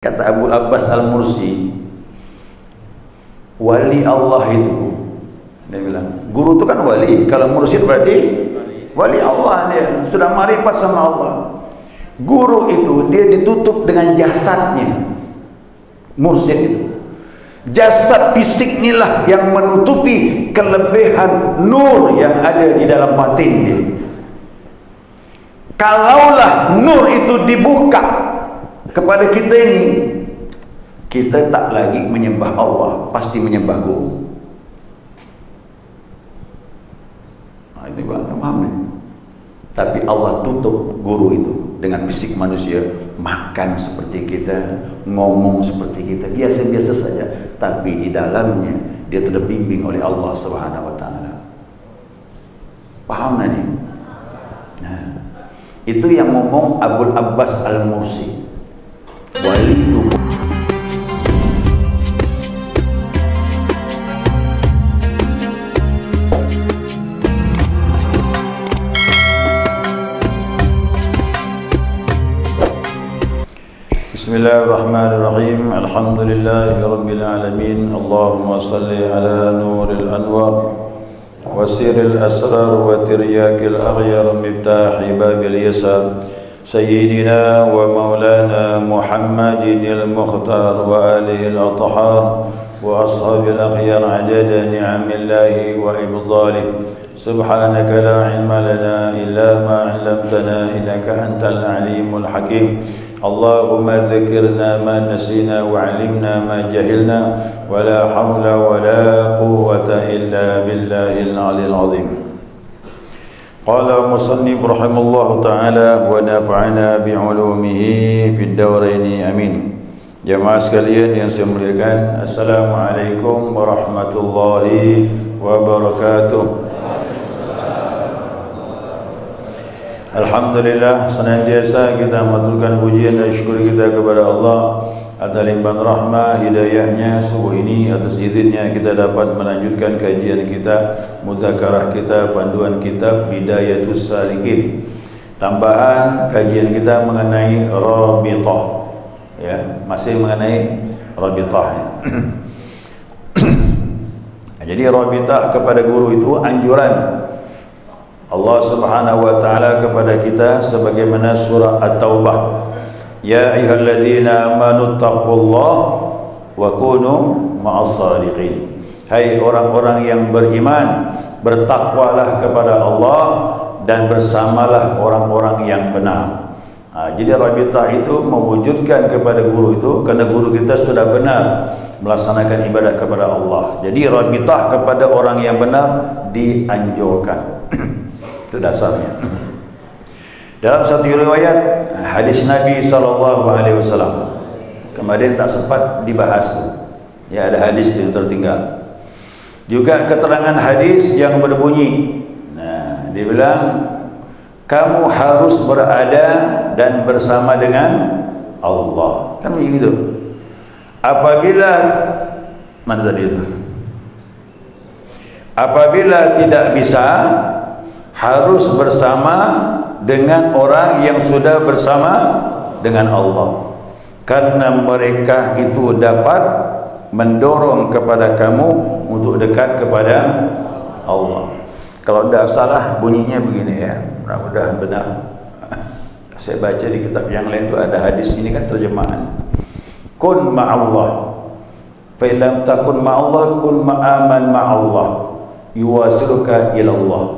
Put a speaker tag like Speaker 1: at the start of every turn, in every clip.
Speaker 1: Kata Abu Abbas Al-Mursi, wali Allah itu, dia bilang, guru itu kan wali, kalau mursyid berarti wali Allah, dia sudah marifat sama Allah. Guru itu dia ditutup dengan jasadnya, mursyid itu. Jasad fisik inilah yang menutupi kelebihan nur yang ada di dalam batin dia. Kalaulah nur itu dibuka kepada kita ini, kita tak lagi menyembah Allah, pasti menyembah guru. Nah, ini bang, paham nih? Tapi Allah tutup guru itu dengan fisik manusia, makan seperti kita, ngomong seperti kita, biasa-biasa saja, tapi di dalamnya dia terbimbing oleh Allah Subhanahu wa taala. Paham nih? Nah, itu yang ngomong Abu Abbas Al-Mursi. Wali itu Bismillahirrahmanirrahim. Alhamdulillahi rabbil alamin. Allahumma salli ala nuril anwar wa siril asrar wa tiryakil aghyar miftahi babil yasar سيدنا ومولانا محمد المختار وآله الأطهار وأصحاب الأخيار عدد نعم الله وإفضاله سبحانك لا علم لنا إلا ما علمتنا إنك أنت العليم الحكيم اللهم ذكرنا ما نسينا وعلمنا ما جهلنا ولا حول ولا قوة إلا بالله العلي العظيم. Qala musannif rahimahullahu ta'ala wa nafa'ana bi'ulumihi fid dawraini amin. Jamaah sekalian yang saya muliakan, assalamualaikum warahmatullahi wabarakatuh. Alhamdulillah, senantiasa kita maturkan pujian dan syukur kita kepada Allah atas limpahan rahmah hidayahnya subuh ini. Atas izinnya kita dapat melanjutkan kajian kita, mudzakarah kita, panduan kitab Bidayatus Salikin. Tambahan kajian kita mengenai Rabithah, ya, masih mengenai Rabithah. Jadi Rabithah kepada guru itu anjuran Allah Subhanahu wa taala kepada kita sebagaimana surah At-Taubah. Ya ayyuhalladzina amanu taqullaha wa kunu ma'as-shadiqin. Hai orang-orang yang beriman, bertakwalah kepada Allah dan bersamalah orang-orang yang benar. Jadi Rabithah itu mewujudkan kepada guru itu, karena guru kita sudah benar melaksanakan ibadah kepada Allah. Jadi Rabithah kepada orang yang benar dianjurkan. Itu dasarnya. Dalam satu riwayat hadis Nabi SAW, kemarin tak sempat dibahas, ya, ada hadis itu tertinggal. Juga keterangan hadis yang berbunyi, nah, dia bilang kamu harus berada dan bersama dengan Allah, kan begitu. Apabila mana tadi itu? Apabila tidak bisa, harus bersama dengan orang yang sudah bersama dengan Allah, karena mereka itu dapat mendorong kepada kamu untuk dekat kepada Allah. Kalau tidak salah bunyinya begini, ya, mudah-mudahan benar. Saya baca di kitab yang lain itu ada hadis ini kan terjemahan, kun ma'allah fa illam takun ma'allah kun ma'aman ma'allah yuwasiluka ilallah.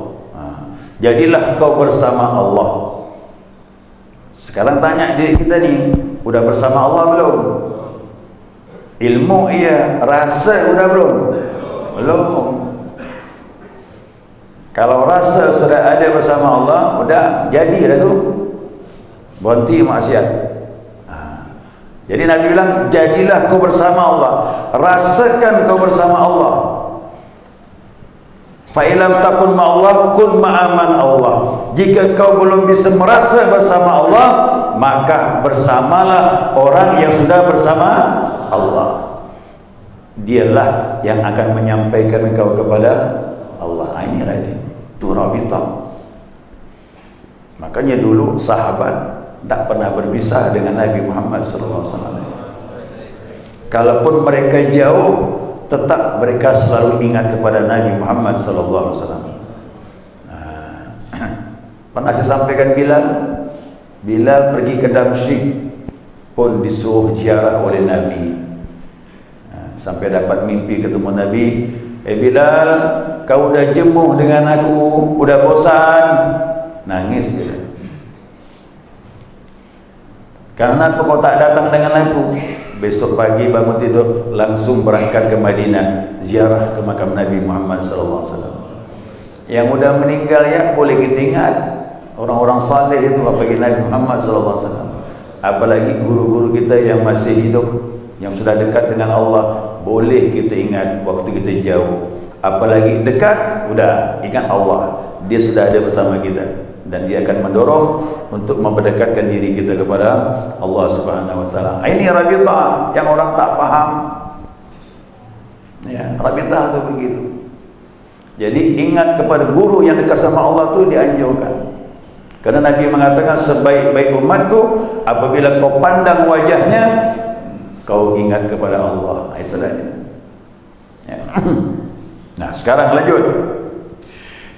Speaker 1: Jadilah kau bersama Allah. Sekarang tanya diri kita nih, udah bersama Allah belum? Ilmu iya, rasa udah belum? Belum. Kalau rasa sudah ada bersama Allah, udah jadi dah tu, berhenti maksiat. Jadi Nabi bilang, jadilah kau bersama Allah, rasakan kau bersama Allah. Fa'ilam takun ma'allah kun ma'aman Allah. Jika kau belum bisa merasa bersama Allah, maka bersamalah orang yang sudah bersama Allah. Dialah yang akan menyampaikan kau kepada Allah. Ini lagi itu Rabithah. Makanya dulu sahabat tak pernah berpisah dengan Nabi Muhammad SAW. kalaupun mereka jauh, tetap mereka selalu ingat kepada Nabi Muhammad sallallahu alaihi wasallam. Pernah saya sampaikan Bilal pergi ke Damsyik pun disuruh ziarah oleh Nabi. Sampai dapat mimpi ketemu Nabi. Bilal, kau udah jemuh dengan aku, udah bosan. Nangis dia. Karena kau tak datang dengan aku. Besok pagi bangun tidur langsung berangkat ke Madinah, ziarah ke makam Nabi Muhammad sallallahu alaihi wasallam. Yang udah meninggal ya boleh kita ingat. Orang-orang saleh itu apalagi Nabi Muhammad sallallahu alaihi wasallam. Apalagi guru-guru kita yang masih hidup, yang sudah dekat dengan Allah, boleh kita ingat waktu kita jauh. Apalagi dekat, udah ingat Allah, dia sudah ada bersama kita dan dia akan mendorong untuk memperdekatkan diri kita kepada Allah Subhanahu wa taala. Ini rabitah yang orang tak paham. Ya, rabitah itu begitu. Jadi ingat kepada guru yang dekat sama Allah tu dianjurkan. Karena Nabi mengatakan sebaik-baik umatku apabila kau pandang wajahnya kau ingat kepada Allah. Itulah dia. Ya. Nah, sekarang lanjut.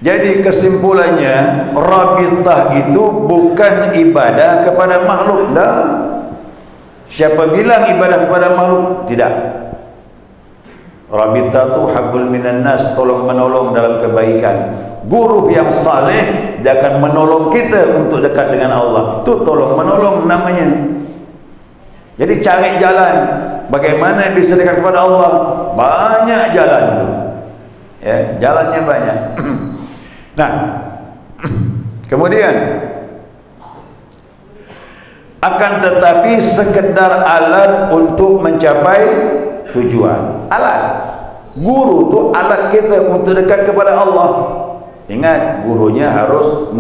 Speaker 1: Jadi kesimpulannya, rabitah itu bukan ibadah kepada makhluk. Dah. Siapa bilang ibadah kepada makhluk? Tidak. Rabitah itu hablum minan nas, tolong menolong dalam kebaikan. Guru yang saleh dia akan menolong kita untuk dekat dengan Allah. Itu tolong menolong namanya. Jadi cari jalan bagaimana bisa dekat kepada Allah. Banyak jalan tu. Ya, jalannya banyak. Nah, kemudian akan tetapi sekedar alat untuk mencapai tujuan. Alat. Guru tu alat kita untuk dekat kepada Allah. Ingat, gurunya harus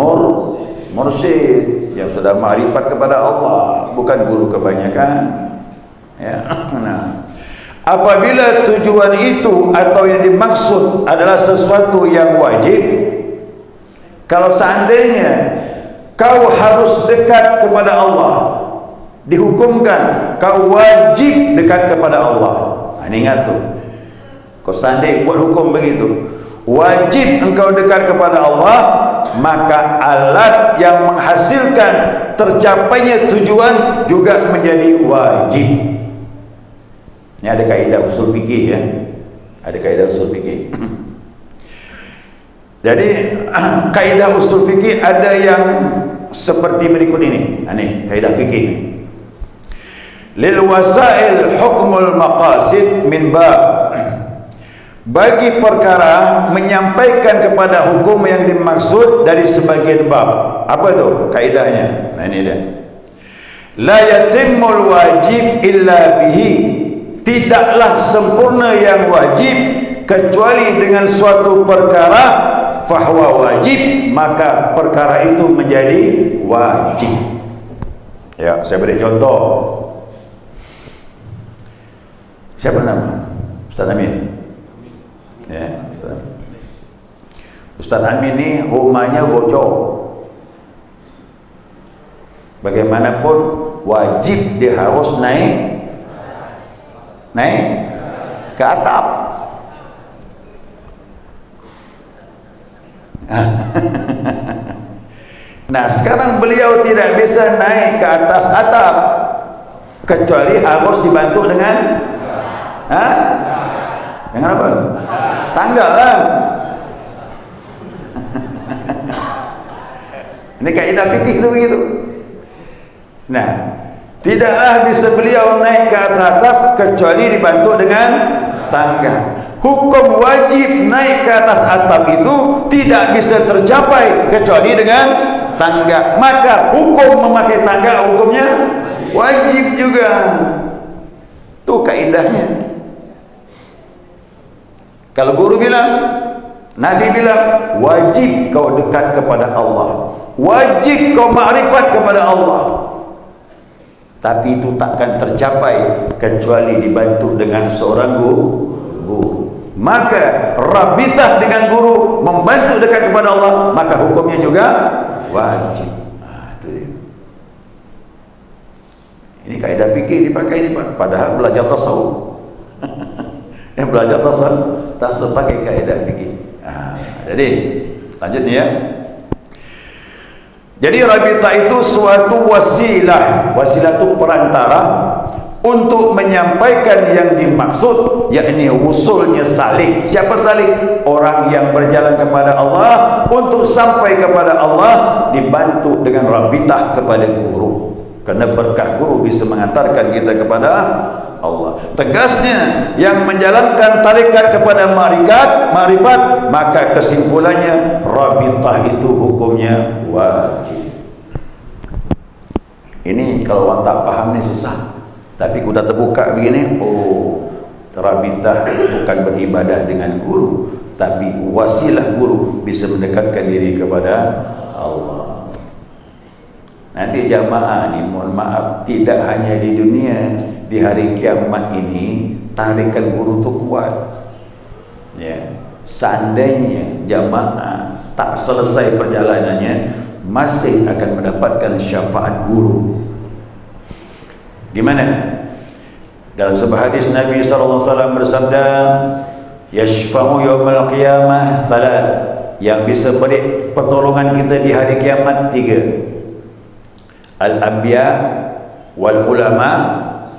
Speaker 1: mursyid yang sudah makrifat kepada Allah, bukan guru kebanyakan. Ya. Nah, apabila tujuan itu atau yang dimaksud adalah sesuatu yang wajib, kalau seandainya kau harus dekat kepada Allah, dihukumkan kau wajib dekat kepada Allah. Ini ingat tu. Kau seandainya buat hukum begitu, wajib engkau dekat kepada Allah, maka alat yang menghasilkan tercapainya tujuan juga menjadi wajib. Ini ada kaidah usul fikih ya. Ada kaidah usul fikih. Jadi kaidah usul fikih ada yang seperti berikut ini. Ini kaidah fikih ini. Lil wasail hukmul maqasid min bab. Bagi perkara menyampaikan kepada hukum yang dimaksud dari sebagian bab. Apa itu kaidahnya? Nah ini dia. La yatimmul wajib illa bihi. Tidaklah sempurna yang wajib kecuali dengan suatu perkara, fahuwa wajib, maka perkara itu menjadi wajib. Ya, saya beri contoh. Siapa nama? Ustaz Amin. Ya, Ustaz Amin ni rumahnya bocor. Bagaimanapun wajib dia harus naik ke atap. Nah, sekarang beliau tidak bisa naik ke atas atap kecuali harus dibantu dengan dengan apa? Tangga lah. Ini kaidah fikih itu begitu. Nah, tidaklah bisa beliau naik ke atas atap kecuali dibantu dengan tangga. Hukum wajib naik ke atas atap itu tidak bisa tercapai kecuali dengan tangga. Maka hukum memakai tangga hukumnya wajib juga. Itu kaidahnya. Kalau guru bilang, Nabi bilang, wajib kau dekat kepada Allah, wajib kau makrifat kepada Allah, tapi itu takkan tercapai kecuali dibantu dengan seorang guru. Maka rabitah dengan guru membantu dekat kepada Allah, maka hukumnya juga wajib. Itu dia. Ini kaedah fikih dipakai ini Pak. Padahal belajar tasawuf. Yang belajar tasawuf pakai kaedah fikih. Jadi lanjut nih ya. Jadi rabitah itu suatu wasilah. Wasilah itu perantara untuk menyampaikan yang dimaksud, yakni usulnya salik. Siapa salik? Orang yang berjalan kepada Allah untuk sampai kepada Allah, dibantu dengan rabitah kepada guru. Karena berkah guru bisa mengantarkan kita kepada Allah. Tegasnya, yang menjalankan tarikat kepada marifat, maka kesimpulannya rabitah itu hukumnya wajib. Ini kalau orang tak paham ni susah. Tapi sudah terbuka begini, oh, rabitah bukan beribadah dengan guru, tapi wasilah guru bisa mendekatkan diri kepada Allah. Nanti jamaah ni, mohon maaf, tidak hanya di dunia, di hari kiamat ini tarikan guru tu kuat. Ya, seandainya jamaah tak selesai perjalanannya, masih akan mendapatkan syafaat guru. Di mana? Dalam sebuah hadis Nabi SAW bersabda, yashfa'u yawmal qiyamah thalath, yang bisa beri pertolongan kita di hari kiamat 3. Al-anbiya wal ulama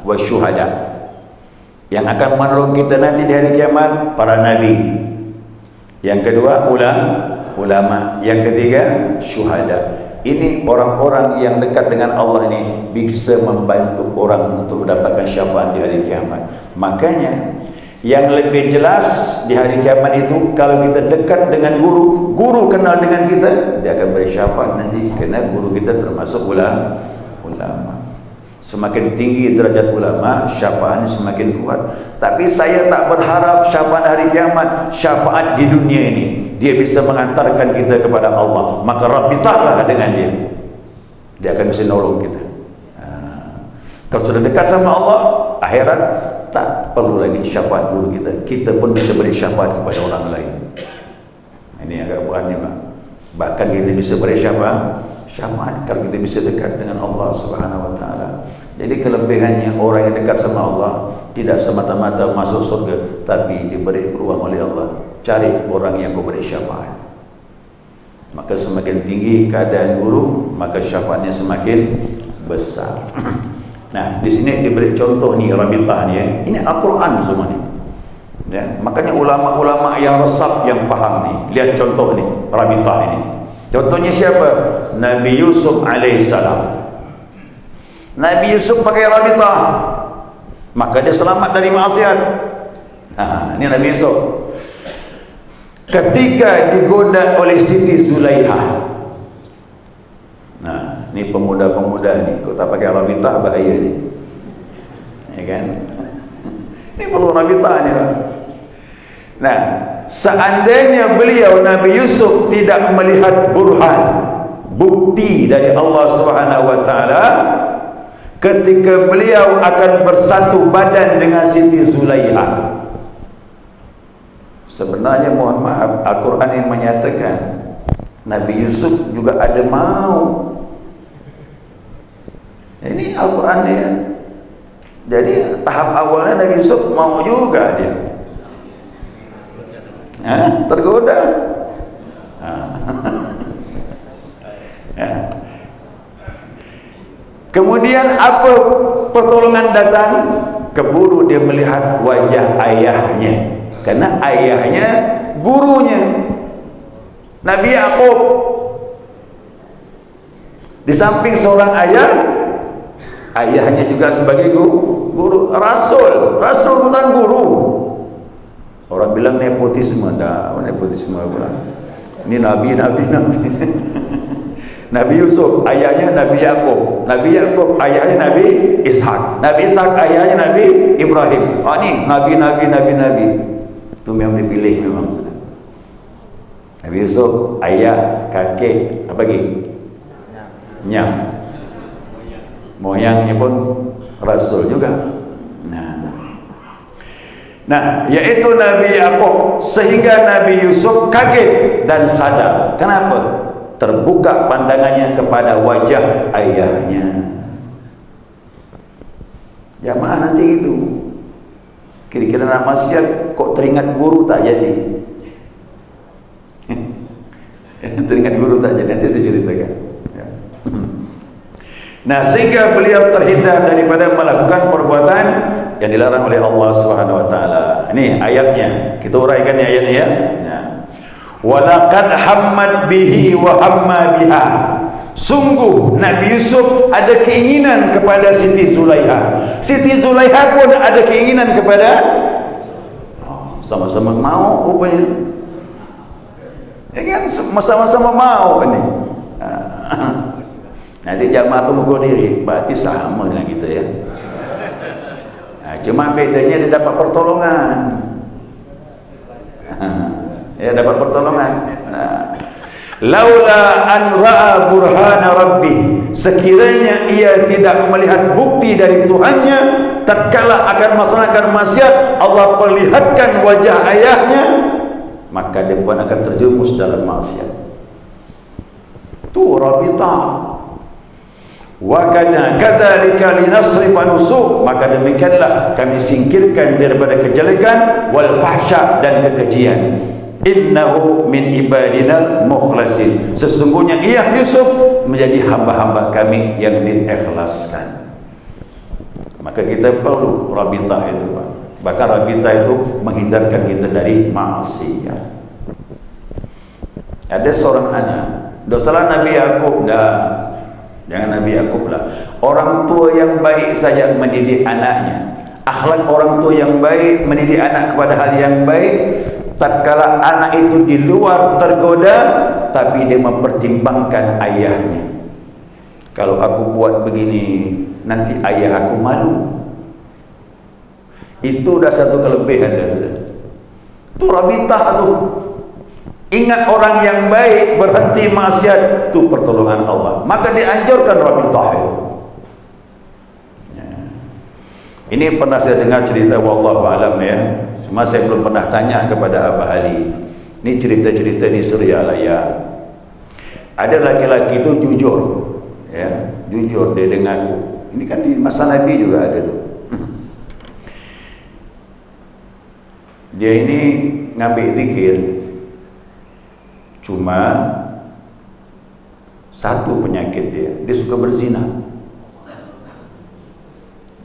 Speaker 1: wasyuhada. Yang akan menolong kita nanti di hari kiamat para nabi. Yang kedua ulama. Yang ketiga syuhada. Ini orang-orang yang dekat dengan Allah ini bisa membantu orang untuk mendapatkan syafaat di hari kiamat. Makanya yang lebih jelas di hari kiamat itu, kalau kita dekat dengan guru, guru kenal dengan kita, dia akan beri syafaat nanti, kerana guru kita termasuk ulama. Semakin tinggi derajat ulama, syafaatnya semakin kuat. Tapi saya tak berharap syafaat hari kiamat, syafaat di dunia ini dia bisa mengantarkan kita kepada Allah. Maka rabitahlah dengan dia, dia akan bisa nolong kita. Kalau sudah dekat sama Allah, akhirat tak perlu lagi syafaat guru kita, kita pun bisa beri syafaat kepada orang lain. Ini agak berat ni Pak. Bahkan kita bisa beri syafaat kalau kita bisa dekat dengan Allah Subhanahu wa taala. Jadi kelebihannya orang yang dekat sama Allah tidak semata-mata masuk surga, tapi diberi peluang oleh Allah. Cari orang yang memberi syafaat. Maka semakin tinggi keadaan guru, maka syafaatnya semakin besar. Nah, di sini diberi contoh ni rabitah ni. Ini Al-Quran semua ni. Ya, makanya ulama-ulama yang resap yang paham ni, lihat contoh ni rabitah ini. Contohnya siapa? Nabi Yusuf alaihissalam. Nabi Yusuf pakai rabitah, maka dia selamat dari maksiat. Ini Nabi Yusuf. Ketika digoda oleh Siti Zulaiha. Nah, ini pemuda-pemuda ni, kalau tak pakai rabitah bahaya ni. Ya kan? Ini perlu rabitah ni. Nah, seandainya beliau Nabi Yusuf tidak melihat burhan, bukti dari Allah Subhanahu wa taala ketika beliau akan bersatu badan dengan Siti Zulaiha. Sebenarnya mohon maaf, Al-Quran yang menyatakan Nabi Yusuf juga ada mau. Ini Al-Quran dia. Jadi tahap awalnya Nabi Yusuf mau juga dia. Tergoda. Kemudian apa pertolongan datang? Keburu dia melihat wajah ayahnya, karena ayahnya gurunya Nabi Yaqub. Di samping seorang ayah, ayahnya juga sebagai guru, rasul bukan guru. Orang bilang nepotisme, dah nepotisme pula. Ini nabi. Nabi Yusuf ayahnya Nabi Yaqub, Nabi Yaqub ayahnya Nabi Ishak, Nabi Ishak ayahnya Nabi Ibrahim. Ni nabi. Itu memang dipilih memang. Nabi Yusuf ayah, kakek, apa lagi? Nyam. Moyangnya pun rasul juga. Nah, yaitu Nabi Yaqub, sehingga Nabi Yusuf kaget dan sadar. Kenapa? Terbuka pandangannya kepada wajah ayahnya. Jamaah nanti gitu. Kira-kira nak maksiat kok teringat guru tak jadi. Teringat guru tak jadi, nanti saya ceritakan. Ya. Nah, sehingga beliau terhindar daripada melakukan perbuatan yang dilarang oleh Allah Subhanahu wa taala. Ini ayatnya. Kita uraikan ayatnya ya. Nah. Walaqad hammat bihi wa hamma biha. Sungguh Nabi Yusuf ada keinginan kepada Siti Zulaiha. Siti Zulaiha pun ada keinginan kepada sama-sama mau rupanya. Ya kan, sama-sama mau ini. Nanti jamaah pengukur diri berarti sama dengan kita ya. Cuma bedanya dia dapat pertolongan. Ya, dapat pertolongan. Laula an ra'a burhana rabbi, sekiranya ia tidak melihat bukti dari Tuhannya tatkala akan melaksanakan maksiat, Allah perlihatkan wajah ayahnya, maka dia pun akan terjerumus dalam maksiat. Tu rabita. Wa kana kadzalika linasrifa nusuh, maka demikianlah kami singkirkan daripada kejelekan wal fahsya dan kekejian. Innahu min ibadinal mukhlasin, sesungguhnya ia Yusuf menjadi hamba-hamba kami yang diikhlaskan. Maka kita perlu rabitah itu, Pak. Bahkan rabitah itu menghindarkan kita dari maksiat. Ada seorang anak, dosalah Nabi Yakub dah. Jangan Nabi Yakub lah. Orang tua yang baik saja mendidik anaknya. Akhlak orang tua yang baik mendidik anak kepada hal yang baik. Tatkala anak itu di luar tergoda, tapi dia mempertimbangkan ayahnya. Kalau aku buat begini, nanti ayah aku malu. Itu dah satu kelebihan dia. Itu rabitah tu. Ingat orang yang baik berhenti maksiat, itu pertolongan Allah. Maka dianjurkan rabitah itu. Ini pernah saya dengar cerita, wallahu alam ya. Cuma saya belum pernah tanya kepada Abah Ali. Ini cerita-cerita di Suryalaya. Ada laki-laki itu jujur, ya, jujur dia denganku. Ini kan di masa Nabi juga ada tuh. Dia ini ngambil zikir, cuma satu penyakit dia suka berzina.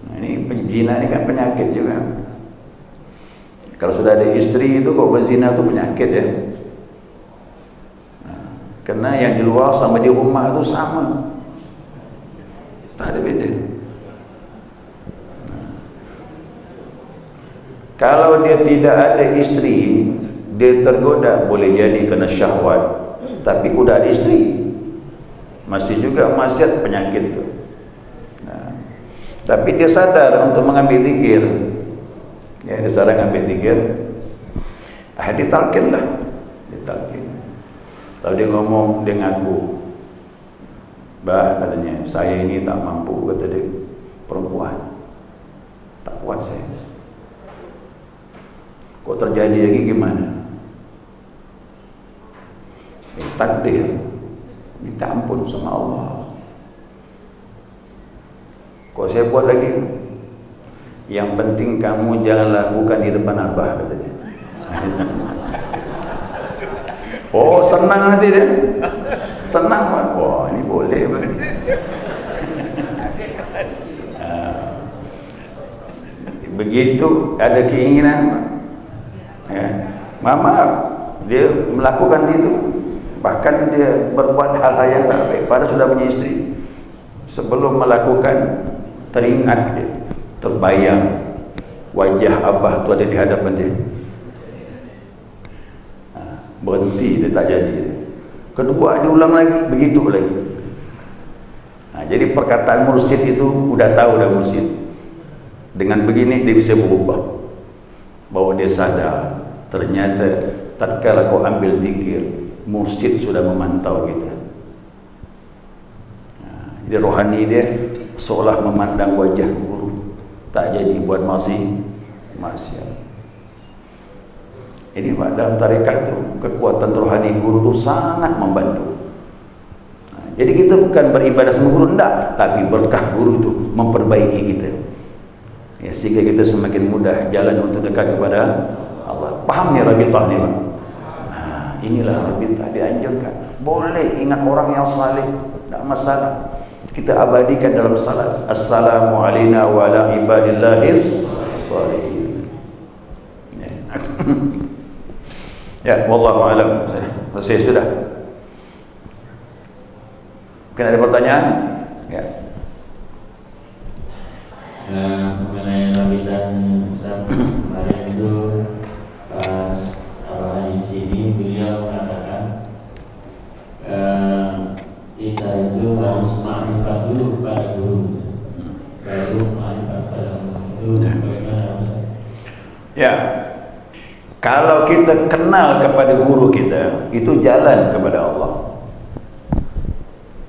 Speaker 1: Nah, ini zina ini kan penyakit juga. Kalau sudah ada istri itu kok berzina itu penyakit ya. Nah, karena yang di luar sama di rumah itu sama, tak ada beda. Nah, kalau dia tidak ada istri, dia tergoda, boleh jadi kena syahwat. Tapi udah ada istri, masih juga maksiat, penyakit itu. Nah, tapi dia sadar untuk mengambil zikir. Ya, dia sadar mengambil zikir. Ditalkin lah, ditalkin. Lalu dia ngomong, dia ngaku, bah, katanya, saya ini tak mampu, kata dia, perempuan, tak kuat saya. Kok terjadi lagi gimana? Takdir, minta ampun sama Allah. Kok saya buat lagi? Yang penting kamu jangan lakukan di depan Abah, katanya. Oh, senang nanti dia. Senang, Pak. Wah, ini boleh berarti. Begitu ada keinginan, ya, mama dia melakukan itu, bahkan dia berbuat hal-hal yang tak baik pada sudah punya istri. Sebelum melakukan, teringat dia, terbayang wajah Abah tu ada di hadapan dia. Berhenti, dia tak jadi. Kedua diulang lagi, begitu lagi. Jadi perkataan mursyid itu udah tahu dah mursyid. Dengan begini dia bisa berubah, bahwa dia sadar ternyata tatkala kau ambil zikir, mursyid sudah memantau kita. Jadi rohani dia seolah memandang wajah guru, tak jadi buat maksiat. Ini Pak, dalam tarekat itu kekuatan rohani guru itu sangat membantu. Jadi kita bukan beribadah sama guru, enggak, tapi berkah guru itu memperbaiki kita. Ya, sehingga kita semakin mudah jalan untuk dekat kepada Allah. Paham ya rabitah ni, Pak? Nah, inilah rabitah dianjurkan. Boleh ingat orang yang saleh, tak masalah. Kita abadikan dalam salat. Assalamu alayna wa ala ibadillahis salihin. Ya, wallahu alam. Selesai sudah. Mungkin ada pertanyaan? Ya.
Speaker 2: Mengenai rabitan Ustaz, kemarin itu pas awal di sini beliau mengatakan kita itu harus ma'rifat dulu pada guru, baru ma'rifat pada guru. Itu bagaimana Ustaz?
Speaker 1: Ya, kalau kita kenal kepada guru kita, itu jalan kepada Allah.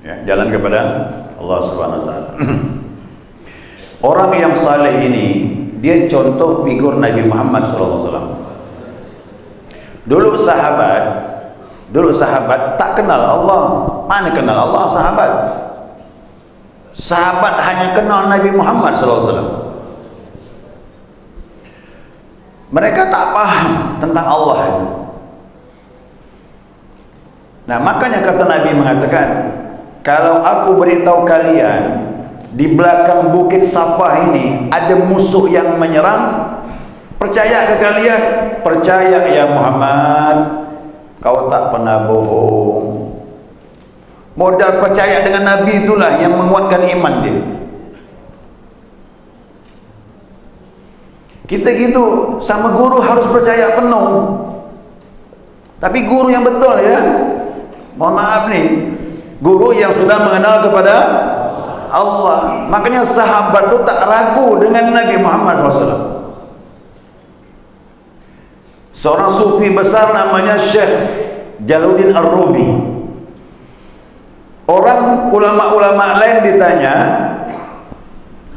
Speaker 1: Ya, jalan kepada Allah Subhanahu wa taala. Orang yang saleh ini, dia contoh figur Nabi Muhammad SAW. Dulu sahabat tak kenal Allah. Mana kenal Allah sahabat? Sahabat hanya kenal Nabi Muhammad SAW. Mereka tak paham tentang Allah itu. Nah, makanya kata Nabi mengatakan, kalau aku beritahu kalian di belakang bukit Safah ini ada musuh yang menyerang, percaya ke kalian? Percaya ya Muhammad, kau tak pernah bohong. Modal percaya dengan Nabi itulah yang menguatkan iman dia. Kita gitu, sama guru harus percaya penuh. Tapi guru yang betul ya, mohon maaf nih, guru yang sudah mengenal kepada Allah. Makanya sahabat itu tak ragu dengan Nabi Muhammad SAW. Seorang sufi besar namanya Syekh Jalaluddin Ar-Rumi. Orang ulama-ulama lain ditanya,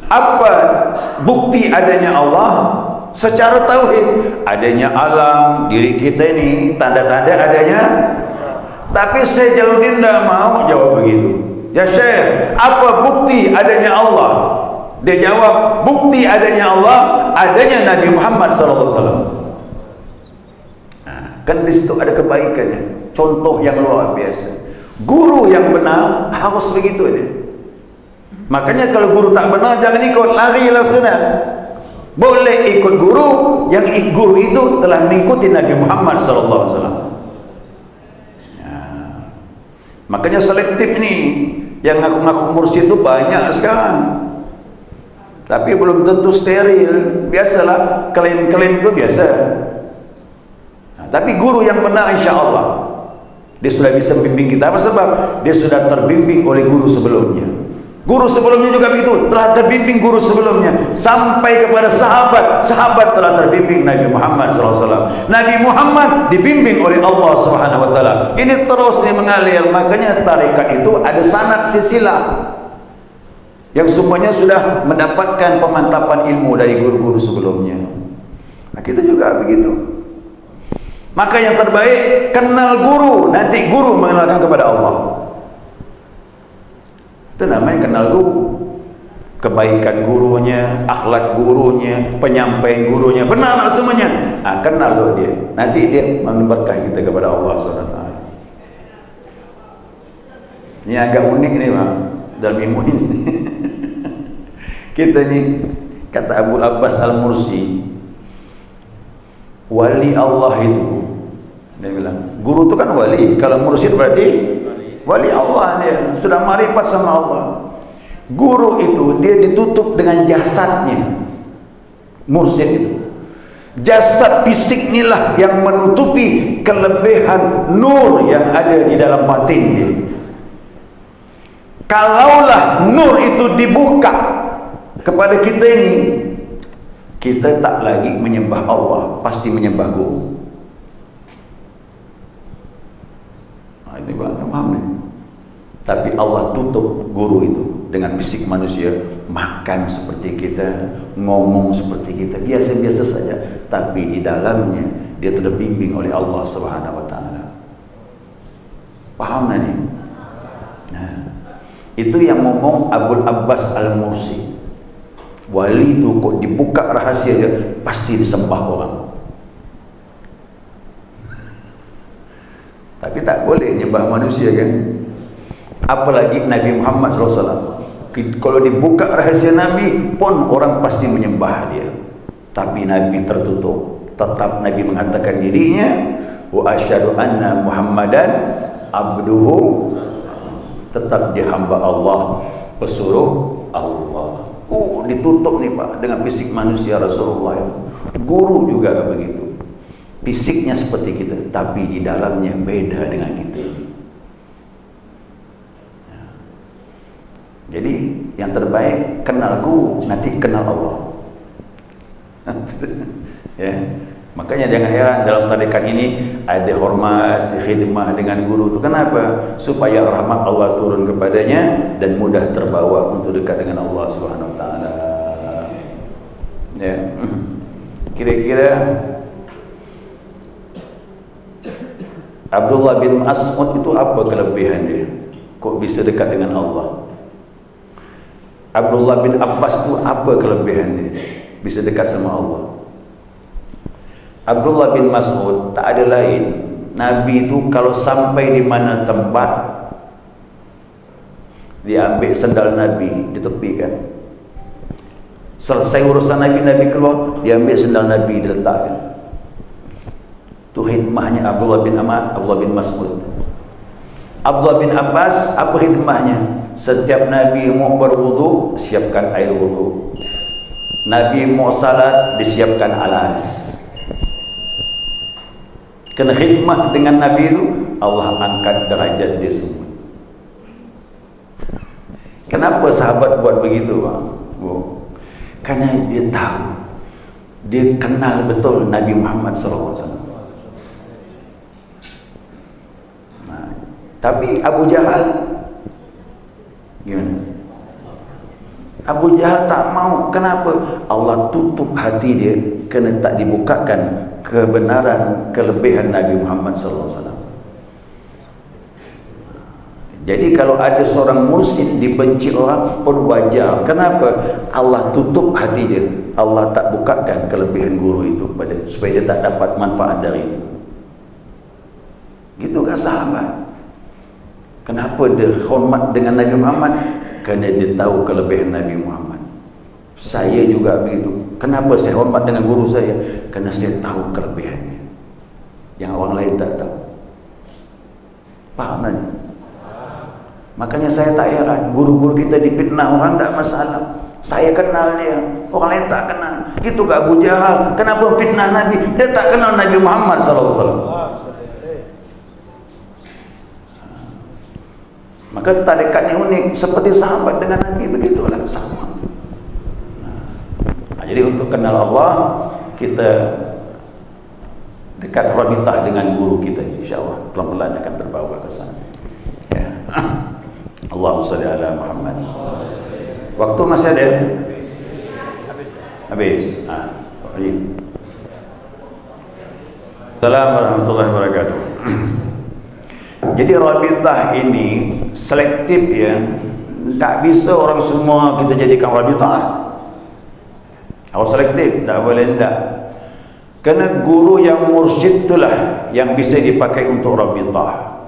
Speaker 1: apa bukti adanya Allah? Secara tauhid, adanya alam, diri kita ini, tanda-tanda adanya. Tapi Syekh Jalaluddin tidak mau jawab begitu. Ya Syekh, apa bukti adanya Allah? Dia jawab, bukti adanya Allah, adanya Nabi Muhammad SAW. Nah, kan di situ ada kebaikannya, contoh yang luar biasa. Guru yang benar harus begitu aja. Makanya kalau guru tak benar, jangan ikut, larilah sudah. Boleh ikut guru yang guru itu telah mengikuti Nabi Muhammad SAW. Makanya selektif nih, yang ngaku-ngaku mursyid itu banyak sekarang, tapi belum tentu steril. Biasalah, klaim-klaim itu biasa. Nah, tapi guru yang benar insya Allah dia sudah bisa membimbing kita. Apa sebab? Dia sudah terbimbing oleh guru sebelumnya. Guru sebelumnya juga begitu, telah terbimbing guru sebelumnya sampai kepada sahabat. Sahabat telah terbimbing Nabi Muhammad SAW. Nabi Muhammad dibimbing oleh Allah Subhanahu Wa Taala. Ini terus mengalir. Makanya tarekat itu ada sanad silsilah yang semuanya sudah mendapatkan pemantapan ilmu dari guru-guru sebelumnya. Nah, kita juga begitu. Maka yang terbaik kenal guru, nanti guru mengenalkan kepada Allah. Itu namanya kenal guru. Kebaikan gurunya, akhlak gurunya, penyampaian gurunya, benar semuanya. Nah, kenal loh dia. Nanti dia memberkah kita kepada Allah SWT. Ini agak unik nih Pak, dalam ilmu ini. Kita ini, kata Abu Abbas Al-Mursi, wali Allah itu, dia bilang, guru itu kan wali. Kalau mursyid berarti wali Allah, dia sudah marifat sama Allah. Guru itu dia ditutup dengan jasadnya. Mursyid itu, jasad fisik inilah yang menutupi kelebihan nur yang ada di dalam batin dia. Kalaulah nur itu dibuka kepada kita ini, kita tak lagi menyembah Allah, pasti menyembah guru. Nah, ini bang, paham nih? Tapi Allah tutup guru itu dengan fisik manusia, makan seperti kita, ngomong seperti kita, biasa-biasa saja, tapi di dalamnya dia terbimbing oleh Allah Subhanahu Wa Taala. Paham nih? Nah, itu yang ngomong Abu Abbas Al-Mursi. Wali tu kok dibuka rahasia dia, pasti disembah orang. Tapi tak boleh nyembah manusia kan. Apalagi Nabi Muhammad SAW. Kalau dibuka rahasia Nabi pun orang pasti menyembah dia. Tapi Nabi tertutup. Tetap Nabi mengatakan dirinya, wa asyhadu anna Muhammadan abduhu. Tetap dia hamba Allah, pesuruh Allah. Ditutup nih Pak dengan fisik manusia Rasulullah. Guru juga begitu. Fisiknya seperti kita, tapi di dalamnya beda dengan kita. Jadi yang terbaik kenal guru, nanti kenal Allah. Ya. Makanya jangan heran dalam tarekat ini ada hormat, khidmah dengan guru itu. Kenapa? Supaya rahmat Allah turun kepadanya dan mudah terbawa untuk dekat dengan Allah Subhanahu wa taala. Ya. Kira-kira Abdullah bin Mas'ud itu apa kelebihan dia? Kok bisa dekat dengan Allah? Abdullah bin Abbas itu apa kelebihan dia? Bisa dekat sama Allah. Abdullah bin Mas'ud tak ada lain. Nabi itu kalau sampai di mana tempat, dia ambil sandal Nabi, ditepikan. Selesai urusan Nabi, Nabi keluar, dia ambil sandal Nabi, diletakkan. Itu khidmahnya Abdullah bin Mas'ud. Abdullah bin Abbas, apa khidmahnya? Setiap Nabi mau berwudu, siapkan air wudu. Nabi mau salat, disiapkan alas. Kena khidmah dengan Nabi itu, Allah angkat derajat dia semua. Kenapa sahabat buat begitu, Bang? Karena dia tahu, dia kenal betul Nabi Muhammad SAW. Nah, tapi Abu Jahal gimana? Abu Jahal tak mau. Kenapa? Allah tutup hati dia, kena tak dibukakan kebenaran, kelebihan Nabi Muhammad SAW. Jadi kalau ada seorang mursyid dibenci orang pun wajar. Kenapa? Allah tutup hati dia. Allah tak bukakan kelebihan guru itu kepada dia, supaya dia tak dapat manfaat dari itu. Gitu kan sahabat? Kenapa dia hormat dengan Nabi Muhammad? Kerana dia tahu kelebihan Nabi Muhammad. Saya juga begitu. Kenapa saya hormat dengan guru saya? Kerana saya tahu kelebihannya yang orang lain tak tahu. Faham tak? Makanya saya tak heran guru-guru kita dipitnah orang, tak masalah. Saya kenal dia, orang lain tak kenal. Gitu ke Abu Jahal. Kenapa fitnah Nabi? Dia tak kenal Nabi Muhammad SAW. Maka tarekatnya unik, seperti sahabat dengan Nabi, begitulah sama. Jadi untuk kenal Allah, kita dekat rabitah dengan guru kita, insyaAllah pelan-pelan akan terbawa ke sana. Ya. Allahumma salli ala Muhammad. Waktu masih ada? Habis. Assalamualaikum warahmatullahi wabarakatuh. Jadi rabitah ini selektif ya. Tak bisa orang semua kita jadikan rabitah. Kalau selektif, tak boleh tak. Kerana guru yang mursyid itulah yang bisa dipakai untuk rabitah.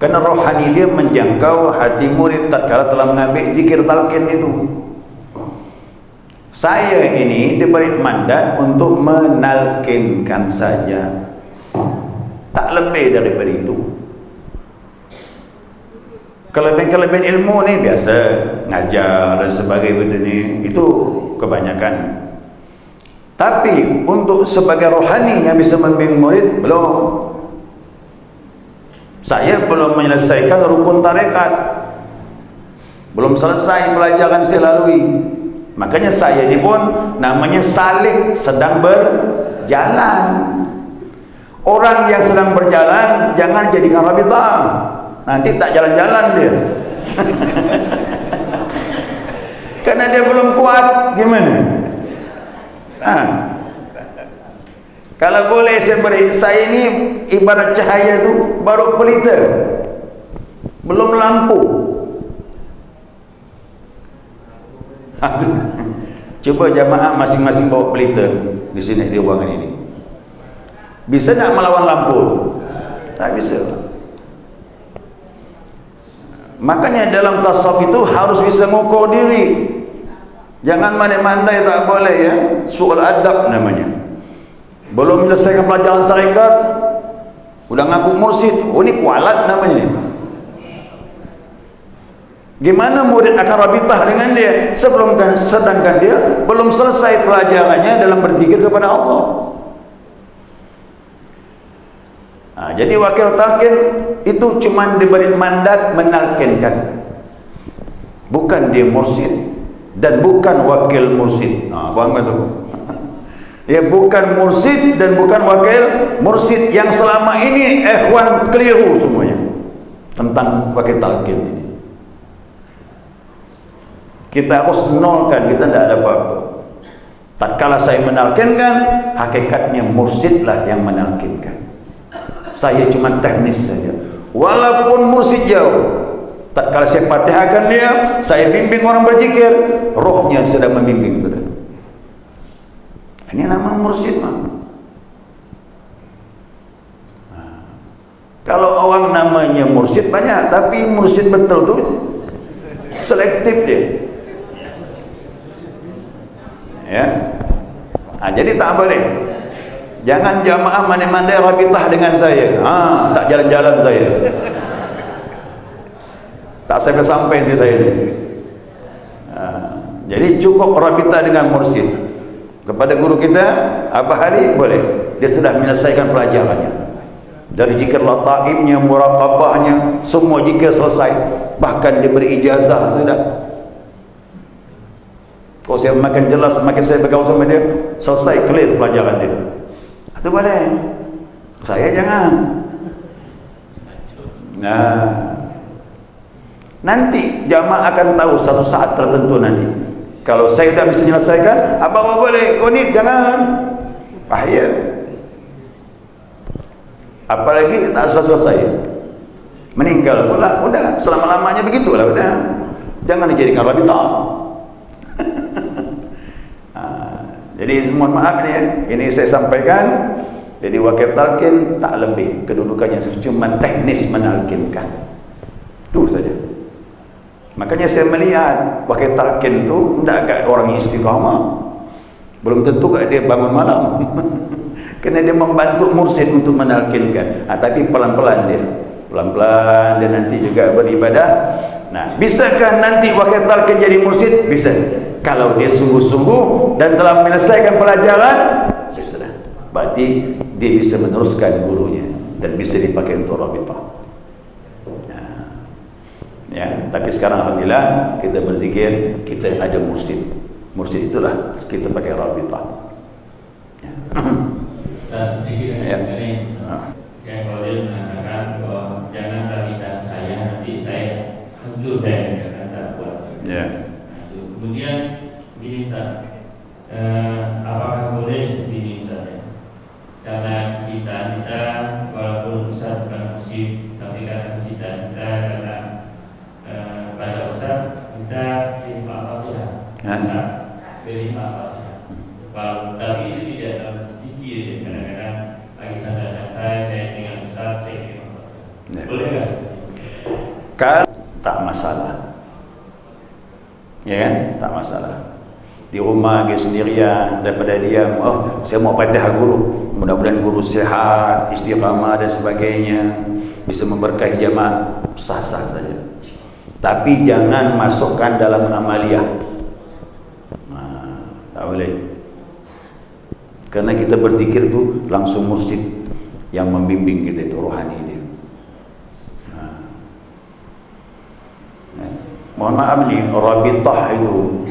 Speaker 1: Kerana rohani dia menjangkau hati murid tatkala telah mengambil zikir talqin itu. Saya ini diberi mandat untuk menalkinkan saja, tak lebih daripada itu. Kelebihan-kelebihan ilmu ni biasa, ngajar dan sebagainya ni, itu kebanyakan. Tapi untuk sebagai rohani yang bisa membimbing murid, belum. Saya belum menyelesaikan rukun tarekat, belum selesai pelajaran saya lalui. Makanya saya ni pun namanya salik, sedang berjalan. Orang yang sedang berjalan jangan jadikan rabitah, nanti tak jalan-jalan dia. Karena dia belum kuat, gimana? Kalau boleh saya ini ibarat cahaya tu baru pelita, belum lampu. Cuba jamaah masing-masing bawa pelita di sini di ruangan ini. Bisa tak melawan lampu? Tak bisa. Makanya dalam tasawuf itu harus bisa mengukur diri. Jangan mandai-mandai, tak boleh ya. Soal adab namanya. Belum menyelesaikan pelajaran tarekat, udah ngaku mursyid. Oh, ini kualat namanya ni. Gimana murid akan rabitah dengan dia sedangkan dia belum selesai pelajarannya dalam berzikir kepada Allah. Jadi wakil talqin itu cuma diberi mandat menalkinkan, bukan dia mursyid dan bukan wakil mursyid. Faham tak tu? Ya, bukan mursyid dan bukan wakil mursyid yang selama ini ikhwan keliru semuanya tentang wakil talqin ini. Kita harus nolkan, kita tidak ada apa-apa. Tatkala saya menalkinkan, hakikatnya mursyidlah yang menalkinkan. Saya cuma teknis saja. Walaupun mursyid jauh, tatkala saya fatihahkan dia, saya bimbing orang berzikir, rohnya sudah membimbing sudah. Ini nama mursyid mah. Kalau orang namanya mursyid banyak, tapi mursyid betul tu selektif dia. Ya. Jadi tak boleh. Jangan jamaah mandai-mandai rabitah dengan saya. Tak jalan-jalan saya. Tak sampai-sampai di saya ni. Jadi cukup rabitah dengan mursyid. Kepada guru kita, Abah Ali boleh. Dia sudah menyelesaikan pelajarannya. Dari zikir lataifnya, muraqabahnya, semua zikir selesai. Bahkan diberi ijazah sudah. Kalau saya makin jelas, makin saya bergaul sama dia, selesai, clear pelajaran dia. Itu boleh. Saya jangan. Nanti jamaah akan tahu satu saat tertentu nanti. Kalau saya sudah bisa menyelesaikan, apa-apa boleh. Kau ni jangan. Bahaya. Apalagi tak selesai. Meninggal pula, udah selama-lamanya begitulah, udah. Jangan dijadikan rabitah. Jadi mohon maaf ni ya, ini saya sampaikan. Jadi wakil talqin tak lebih kedudukannya, cuma teknis menalkinkan. Itu saja. Makanya saya melihat wakil talqin tu tidak agak orang istiqamah. Belum tentu dia bangun malam. Kerana dia membantu mursyid untuk menalkinkan. Tapi pelan-pelan dia. Pelan-pelan dia nanti juga beribadah. Nah, bisakah nanti wakil talqin jadi mursyid? Bisa. Kalau dia sungguh-sungguh dan telah menyelesaikan pelajaran, bisa. Berarti dia bisa meneruskan gurunya dan bisa dipakai untuk rabitah. Ya, tapi sekarang alhamdulillah kita berzikir, kita ada mursyid. Mursyid itulah kita pakai rabitah.
Speaker 2: Sedikit dari yang kalau dia mengatakan bahwa jangan rabitah saya, nanti saya hancur saya tak buat.
Speaker 1: Ya.
Speaker 2: Kemudian begini Ustaz, apakah boleh seperti ini Ustaz? Karena cita kita walaupun Ustaz bukan musik, tapi karena cita kita karena pada Ustaz kita kirim Al-Fatihah. Ustaz kirim Al-Fatihah. Tapi itu tidak dalam zikir. Kadang-kadang lagi santai-santai saya dengan Ustaz saya kirim Al-Fatihah. Boleh tak?
Speaker 1: Kan tak masalah. Ya kan? Tak masalah. Di rumah dia sendirian, daripada diam, saya mau fatihah guru, mudah-mudahan guru sihat, istiqamah dan sebagainya, bisa memberkahi jamaah, sah-sah saja. Tapi jangan masukkan dalam amaliyah. Tak boleh. Karena kita berzikir tu langsung mursyid yang membimbing kita, itu rohani dia. Mohon maaf ni, rabitah itu,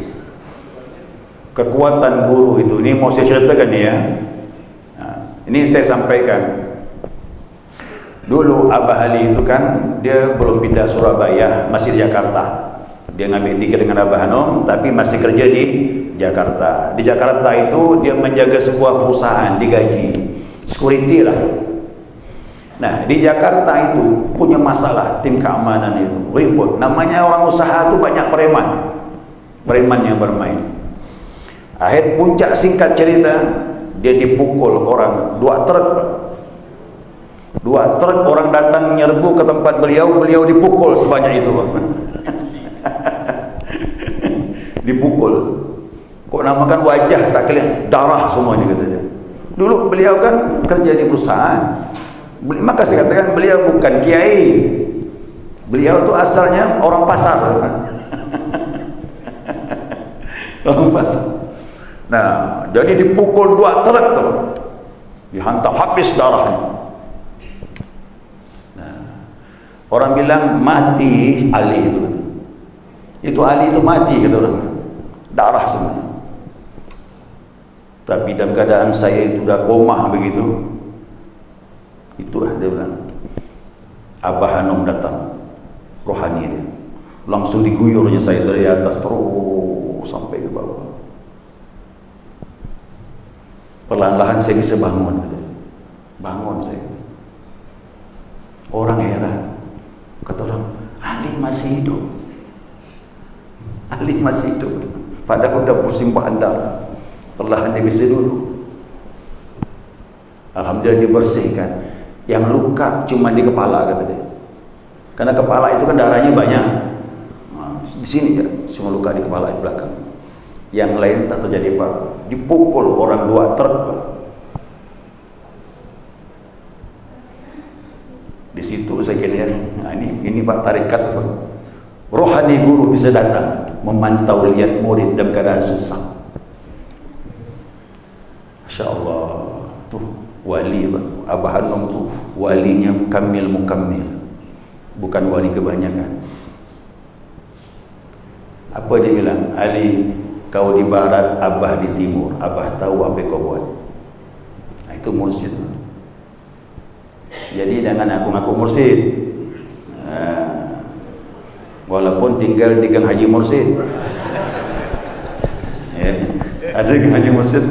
Speaker 1: kekuatan guru itu, ini mau saya ceritakan ni ya. Ini saya sampaikan. Dulu Abah Ali itu kan dia belum pindah Surabaya, masih di Jakarta. Dia ngambil tiket dengan Abah Hanum, tapi masih kerja di Jakarta. Di Jakarta itu dia menjaga sebuah perusahaan, digaji, security lah. Nah, di Jakarta itu punya masalah tim keamanan itu, ribut. Namanya orang usaha itu banyak preman yang bermain. Akhir puncak singkat cerita, dia dipukul orang 2 truk. 2 truk orang datang menyerbu ke tempat beliau, beliau dipukul sebanyak itu. Dipukul. Kok namakan wajah tak kelihatan, darah semuanya kata dia. Dulu beliau kan kerja di perusahaan. Maka saya katakan beliau bukan kiai. Beliau tu asalnya orang pasar. Orang pasar. Nah, jadi dipukul 2 truk tu. Dihantam habis darahnya. Orang bilang mati Ali itu. Itu Ali itu mati kata orang. Darah semua. Tapi dalam keadaan saya itu dah koma begitu. Itulah dia bilang. Abah Hanum datang. Rohani dia. Langsung diguyurnya saya dari atas terus sampai ke bawah. Perlahan-lahan saya bisa bangun kata dia. Bangun saya kata. Orang heran. Kata orang, Ali masih hidup. Ali masih hidup. Padahal udah bersimpahan darah. Perlahan dia bisa dulu. Alhamdulillah dibersihkan. Yang luka cuma di kepala kata dia. Karena kepala itu kan darahnya banyak. Nah, di sini ya, cuma luka di kepala di belakang. Yang lain tak terjadi apa-apa. Dipukul orang 2 truk. Di situ saya kira, nah ini Pak tarikat rohani guru bisa datang memantau lihat murid dalam keadaan susah. Masya Allah, tuh wali Abah Hanum tuh walinya mukammil, bukan wali kebanyakan. Apa dia bilang? Ali, kau di barat, Abah di timur. Abah tahu apa kau buat. Nah, itu mursyid. Jadi jangan ngaku-ngaku mursyid. Walaupun tinggal di Gang Haji Mursyid. Ya, ada Gang Haji Mursyid.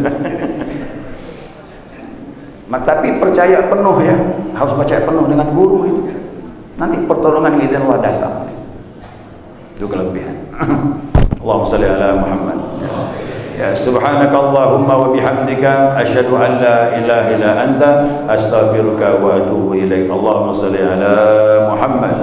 Speaker 1: Tapi percaya penuh ya, harus percaya penuh dengan guru itu. Nanti pertolongan kita Allah datang. Itu kelebihan. Allahumma salli ala Muhammad. Ya subhanakallahumma wa bihamdika asyhadu an la ilaha illa anta astaghfiruka wa atubu ilaik. Allahumma salli ala Muhammad.